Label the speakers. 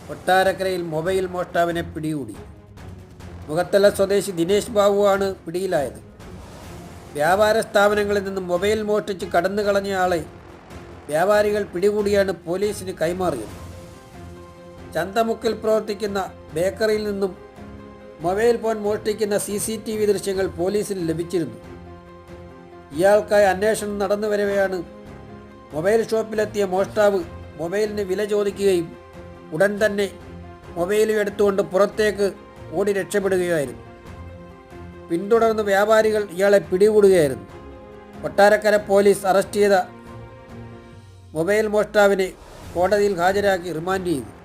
Speaker 1: കൊട്ടാരക്കരയിൽ മൊബൈൽ മോഷ്ടാവിനെ പിടികൂടി. മുഖത്തല സ്വദേശി ദിനേശ് ബാബുവാണ് പിടിയിലായത്. വ്യാപാര സ്ഥാപനങ്ങളിൽ നിന്നും മൊബൈൽ മോഷ്ടിച്ച് കടന്നു കളഞ്ഞയാളെ വ്യാപാരികൾ പിടികൂടിയാണ് പോലീസിന് കൈമാറിയത്. ചന്തമുക്കിൽ പ്രവർത്തിക്കുന്ന ബേക്കറിയിൽ നിന്നും മൊബൈൽ ഫോൺ മോഷ്ടിക്കുന്ന CCTV ദൃശ്യങ്ങൾ പോലീസിന് ലഭിച്ചിരുന്നു. ഇയാൾക്കായി അന്വേഷണം നടന്നു വരവെയാണ് മൊബൈൽ ഷോപ്പിലെത്തിയ മോഷ്ടാവ് മൊബൈലിന് വില ചോദിക്കുകയും ഉടൻ തന്നെ മൊബൈലും എടുത്തുകൊണ്ട് പുറത്തേക്ക് ഓടി രക്ഷപ്പെടുകയായിരുന്നു. പിന്തുടർന്ന് വ്യാപാരികൾ ഇയാളെ പിടികൂടുകയായിരുന്നു. കൊട്ടാരക്കര പോലീസ് അറസ്റ്റ് ചെയ്ത മൊബൈൽ മോഷ്ടാവിനെ കോടതിയിൽ ഹാജരാക്കി റിമാൻഡ് ചെയ്തു.